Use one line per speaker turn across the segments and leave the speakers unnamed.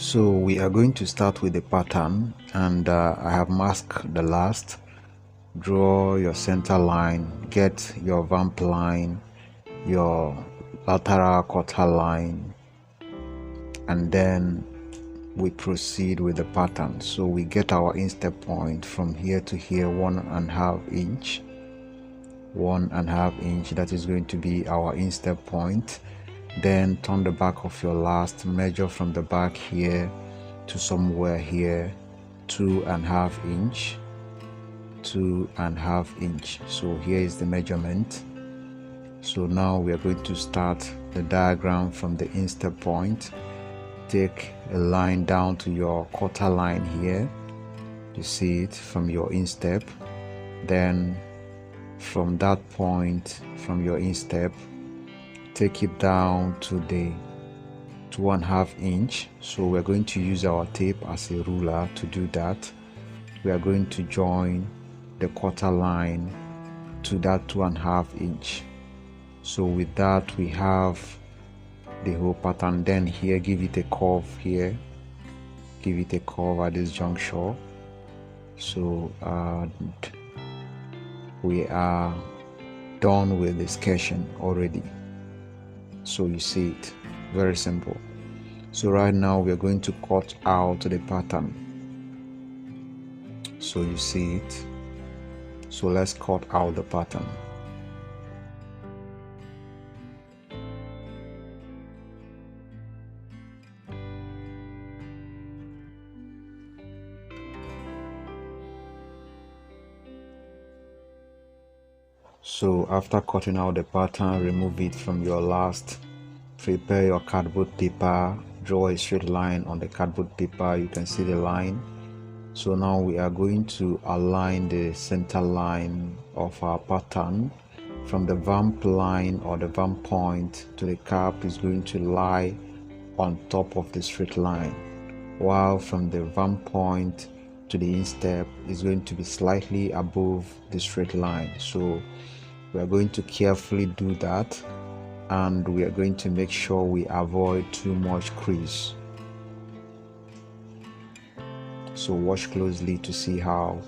So we are going to start with the pattern, and I have masked the last. Draw your center line, get your vamp line, your lateral quarter line, and then we proceed with the pattern. So we get our instep point from here to here, 1.5 inch, 1.5 inch. That is going to be our instep point. Then turn the back of your last, measure from the back here to somewhere here, 2.5 inch, 2.5 inch. So here is the measurement. So now we are going to start the diagram from the instep point. Take a line down to your quarter line here. You see it from your instep. Then from that point, from your instep, take it down to the 2.5 inch. So we're going to use our tape as a ruler to do that. We are going to join the quarter line to that 2.5 inch. So with that we have the whole pattern. Then here, give it a curve here, give it a curve at this juncture. So we are done with the sketching already. So you see it, very simple. So right now we are going to cut out the pattern. So you see it. So let's cut out the pattern. So after cutting out the pattern, remove it from your last. Prepare your cardboard paper, draw a straight line on the cardboard paper. You can see the line. So now we are going to align the center line of our pattern. From the vamp line or the vamp point to the cap is going to lie on top of the straight line, while from the vamp point to the instep is going to be slightly above the straight line. So we are going to carefully do that, and we are going to make sure we avoid too much crease. So watch closely to see how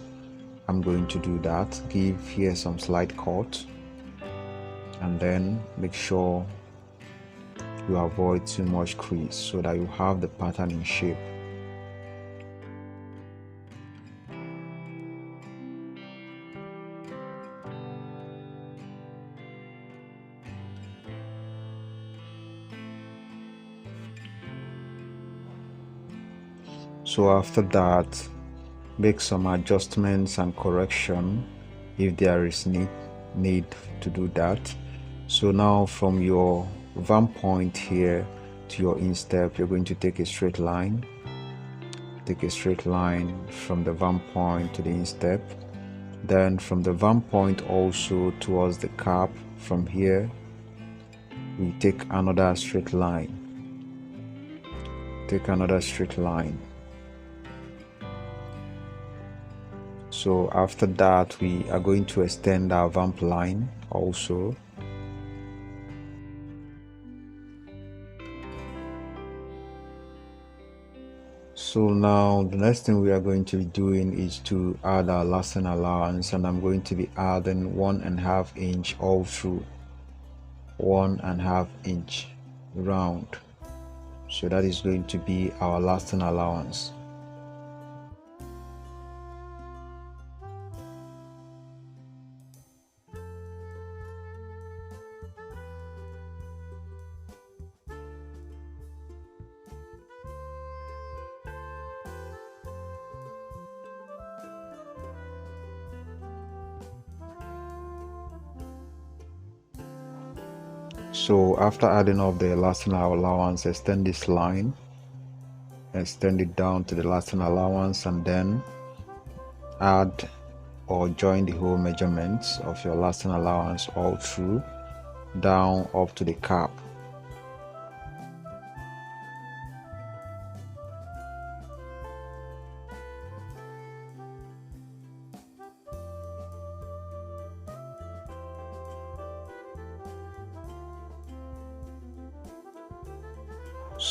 I'm going to do that. Give here some slight cut, and then make sure you avoid too much crease so that you have the pattern in shape. So after that, make some adjustments and correction if there is need to do that. So now from your vamp point here to your instep, you're going to take a straight line. Take a straight line from the vamp point to the instep. Then from the vamp point also towards the cap, from here we take another straight line. Take another straight line. So after that, we are going to extend our vamp line also. So now the next thing we are going to be doing is to add our lasting allowance, and I'm going to be adding 1.5 inch all through, 1.5 inch round. So that is going to be our lasting allowance. So after adding up the lasting allowance, extend this line, extend it down to the lasting allowance, and then add or join the whole measurements of your lasting allowance all through down up to the cap.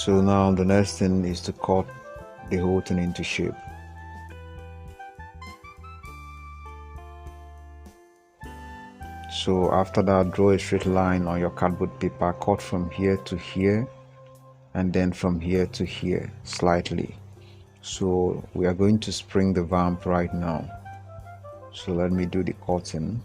So now the next thing is to cut the whole thing into shape. So after that, draw a straight line on your cardboard paper, cut from here to here and then from here to here slightly. So we are going to spring the vamp right now. So let me do the cutting.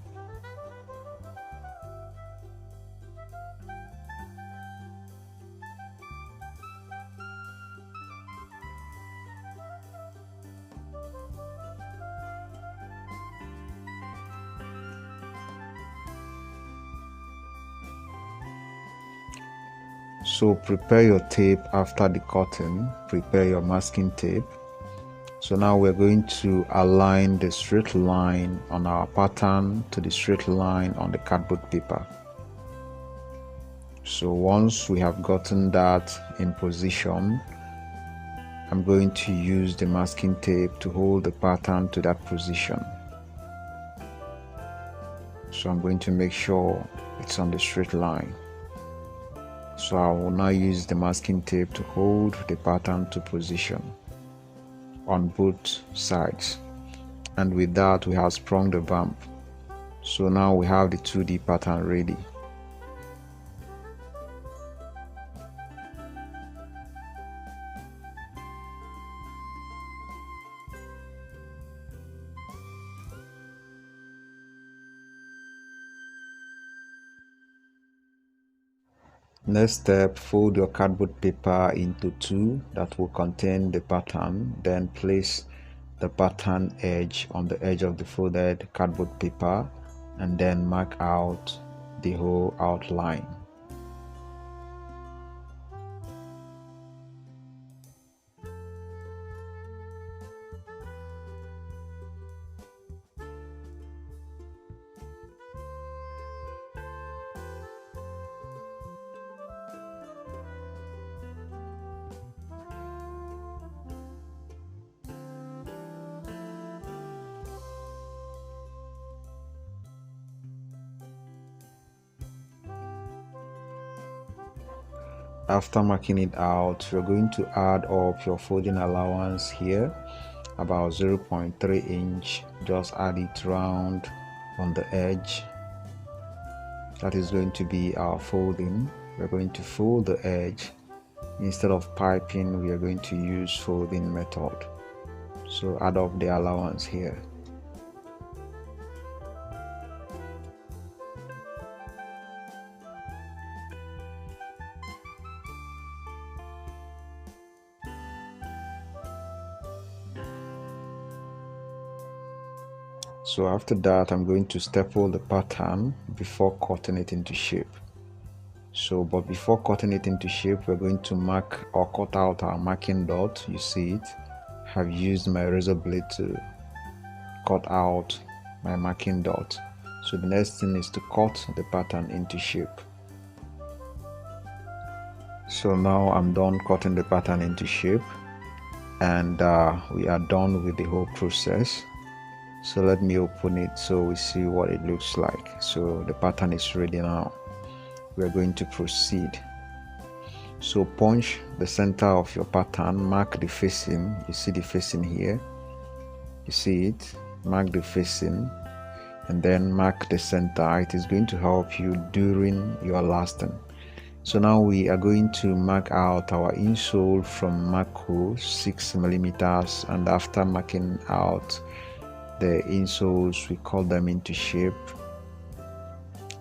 So prepare your tape after the cutting, prepare your masking tape. So now we're going to align the straight line on our pattern to the straight line on the cardboard paper. So once we have gotten that in position, I'm going to use the masking tape to hold the pattern to that position. So I'm going to make sure it's on the straight line. So I will now use the masking tape to hold the pattern to position on both sides. And with that, we have sprung the vamp. So now we have the 2D pattern ready. Next step, fold your cardboard paper into two that will contain the pattern, then place the pattern edge on the edge of the folded cardboard paper and then mark out the whole outline. After marking it out, you're going to add up your folding allowance here, about 0.3 inch. Just add it round on the edge. That is going to be our folding. We're going to fold the edge. Instead of piping, we are going to use folding method. So add up the allowance here. So after that, I'm going to staple the pattern before cutting it into shape. But before cutting it into shape, we're going to mark or cut out our marking dot. You see it. I have used my razor blade to cut out my marking dot. So the next thing is to cut the pattern into shape. So now I'm done cutting the pattern into shape, and we are done with the whole process. So let me open it so we see what it looks like. So the pattern is ready now. We are going to proceed. So punch the center of your pattern, mark the facing. You see the facing here, you see it, mark the facing and then mark the center. It is going to help you during your lasting. So now we are going to mark out our insole from mark hole 6 millimeters, and after marking out the insoles, we cut them into shape.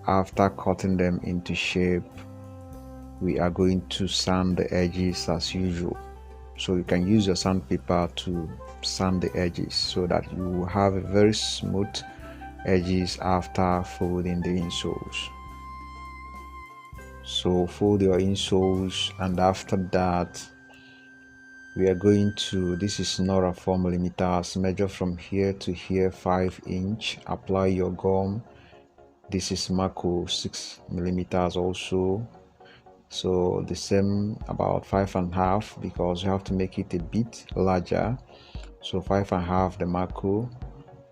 After cutting them into shape, we are going to sand the edges as usual. So you can use your sandpaper to sand the edges so that you will have a very smooth edges after folding the insoles. So fold your insoles, and after that we are going to, this is Nora 4 millimeters, measure from here to here 5 inch, apply your gum. This is Mako 6 millimeters also, so the same, about 5.5, because you have to make it a bit larger. So 5.5 the Mako,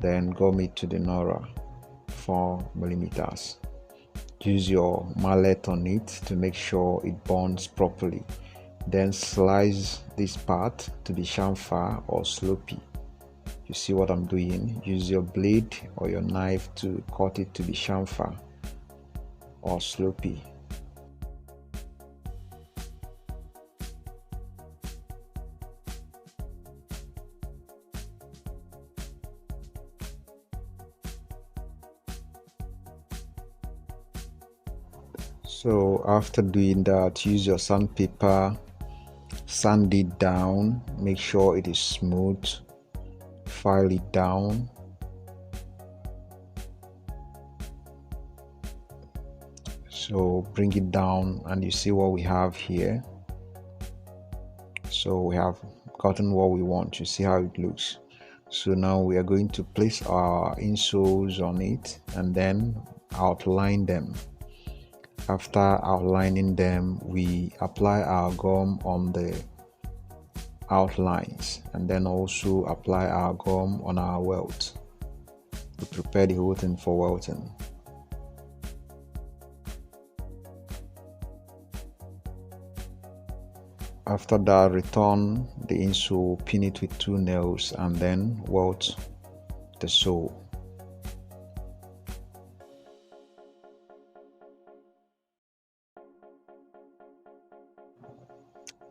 then gum it to the Nora 4 millimeters. Use your mallet on it to make sure it bonds properly. Then slice this part to be chamfer or slopey. You see what I'm doing? Use your blade or your knife to cut it to be chamfer or slopey. So after doing that, use your sandpaper, sand it down, make sure it is smooth, file it down. So bring it down and you see what we have here. So we have gotten what we want. You see how it looks. So now we are going to place our insoles on it and then outline them. After outlining them, we apply our gum on the outlines and then also apply our gum on our welt. We prepare the whole thing for welting. After that, return the insole, pin it with 2 nails and then welt the sole.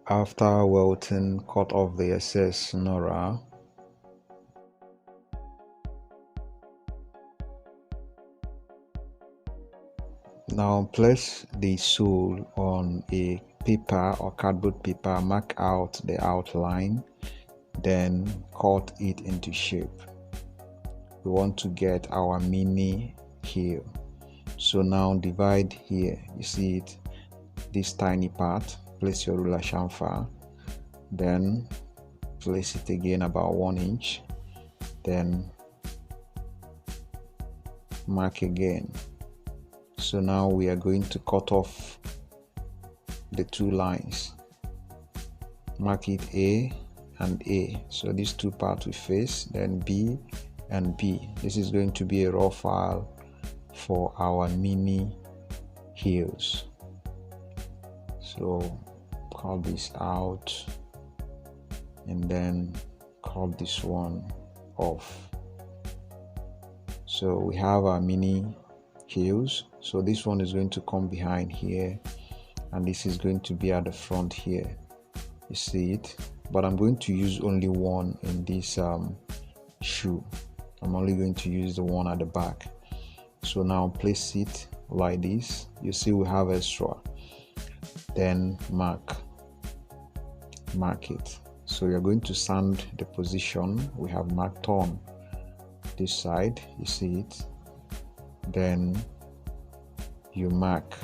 After welting, cut off the excess knurrer. Now place the sole on a paper or cardboard paper, mark out the outline, then cut it into shape. We want to get our mini heel. So now divide here, you see it, this tiny part. Place your ruler chamfer, then place it again about 1 inch, then mark again. So now we are going to cut off the 2 lines, mark it A and A. So these 2 parts we face, then B and B. This is going to be a raw file for our mini heels. So cut this out and then cut this one off. So we have our mini heels. So this one is going to come behind here and this is going to be at the front here. You see it, but I'm going to use only one in this shoe. I'm only going to use the one at the back. So now place it like this. You see we have extra, then mark it. So you're going to sand the position we have marked on this side. You see it, then you mark.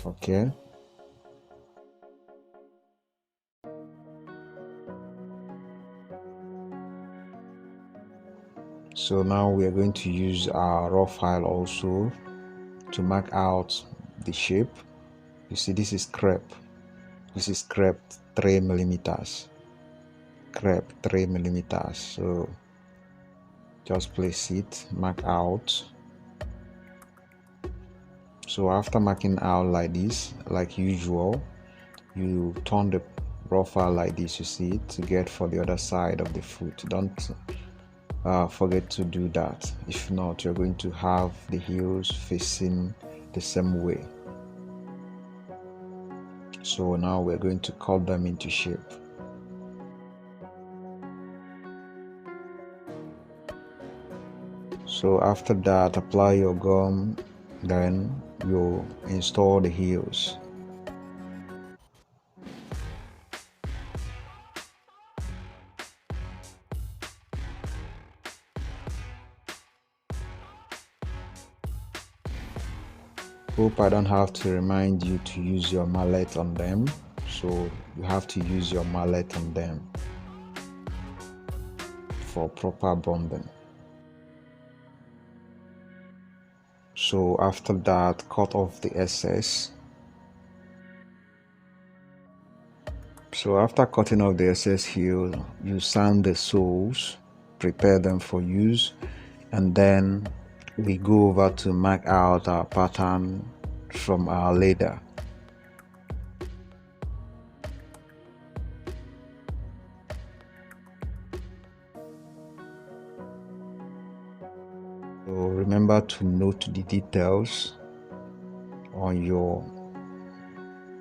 Okay, so now we are going to use our raw file also to mark out the shape. You see this is crepe. This is crepe 3 millimeters. Crepe 3 millimeters. So just place it, mark out. So after marking out like this, like usual, you turn the raw file like this, you see it, to get for the other side of the foot. Don't forget to do that. If not, you're going to have the heels facing the same way. So now we're going to cut them into shape. So after that, apply your gum, then you install the heels. Hope I don't have to remind you to use your mallet on them, so you have to use your mallet on them for proper bonding. So after that, cut off the excess. So after cutting off the excess heel, you sand the soles, prepare them for use, and then we go over to mark out our pattern from our leather. So remember to note the details on your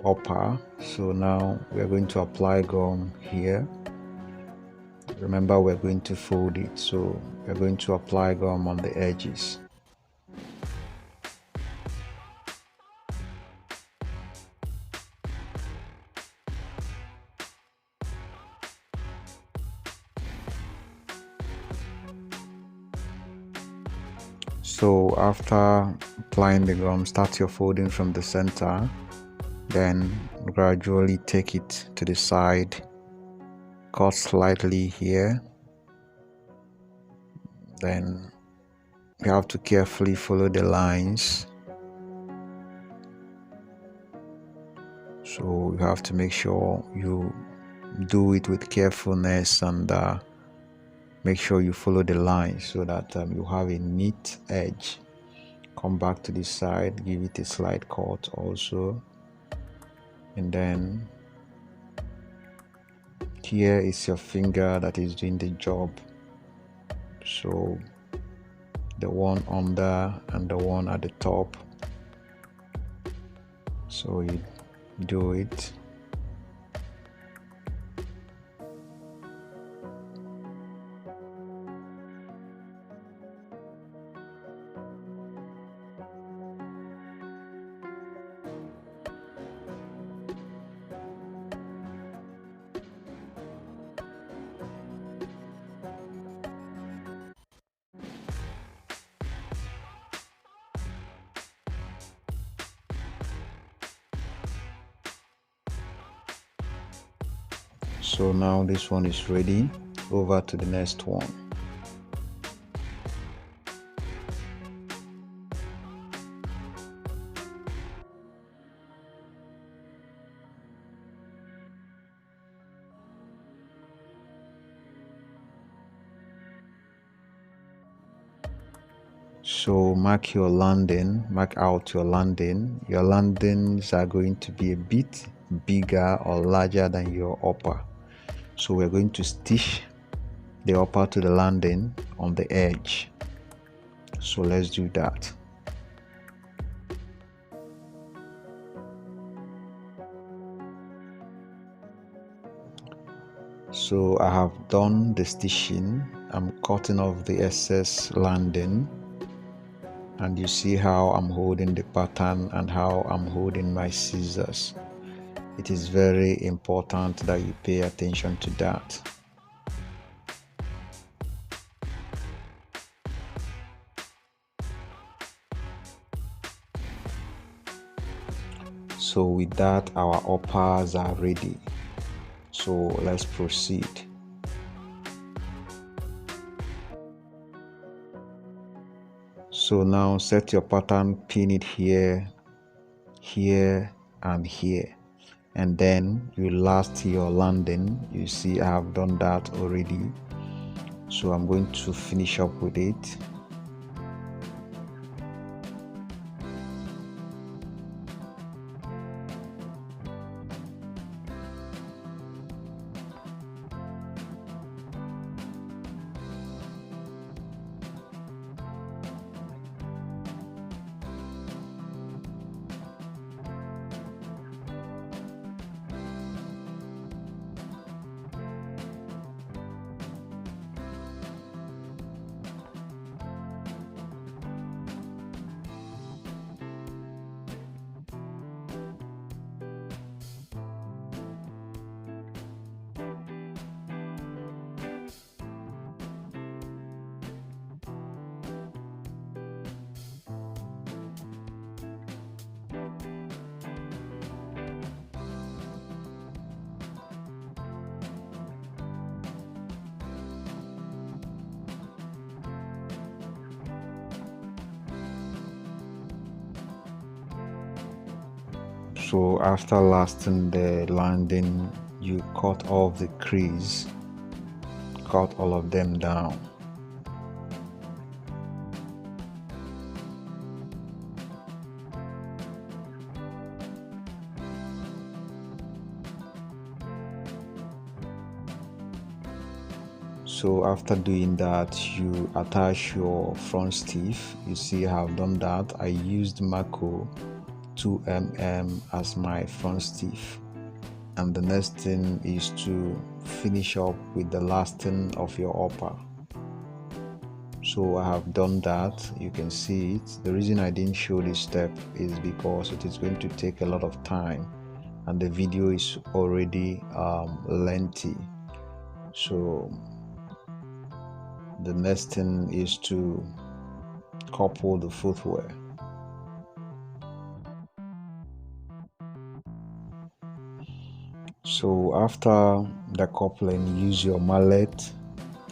upper. So now we are going to apply gum here. Remember, we're going to fold it, so we're going to apply gum on the edges. So after applying the gum, start your folding from the center, then gradually take it to the side, cut slightly here, then you have to carefully follow the lines. So you have to make sure you do it with carefulness and make sure you follow the line so that you have a neat edge. Come back to this side, give it a slight cut also, and then here is your finger that is doing the job. So the one under and the one at the top, so you do it. So now this one is ready. Over to the next one. So mark your landing, mark out your landing. Your landings are going to be a bit bigger or larger than your upper. So we're going to stitch the upper to the landing on the edge. So let's do that. So I have done the stitching. I'm cutting off the excess landing, and you see how I'm holding the pattern and how I'm holding my scissors. It is very important that you pay attention to that. So with that, our uppers are ready. So let's proceed. So now set your pattern, pin it here, here and here, and then you last your landing. You see I have done that already, so I'm going to finish up with it. So after lasting the landing, you cut off the crease, cut all of them down. So after doing that, you attach your front stiff. You see how I've done that. I used Mako 2mm as my front stiff, and the next thing is to finish up with the lasting of your upper. So I have done that. You can see it. The reason I didn't show this step is because it is going to take a lot of time and the video is already lengthy. So the next thing is to couple the footwear. So after the coupling, use your mallet,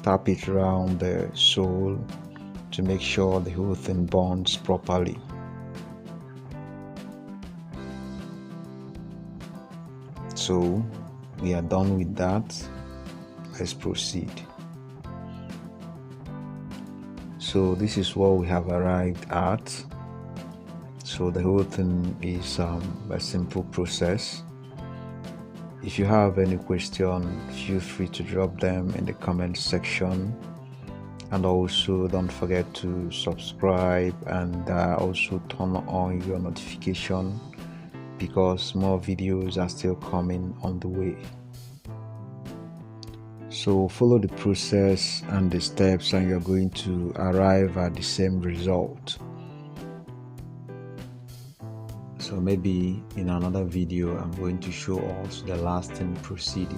tap it around the sole to make sure the whole thing bonds properly. So we are done with that. Let's proceed. So this is what we have arrived at. So the whole thing is a simple process. If you have any question, feel free to drop them in the comment section, and also don't forget to subscribe and also turn on your notification, because more videos are still coming on the way. So follow the process and the steps and you're going to arrive at the same result. So maybe in another video I'm going to show us the lasting procedure,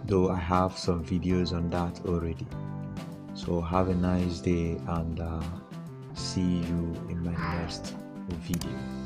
though I have some videos on that already. So have a nice day and see you in my next video.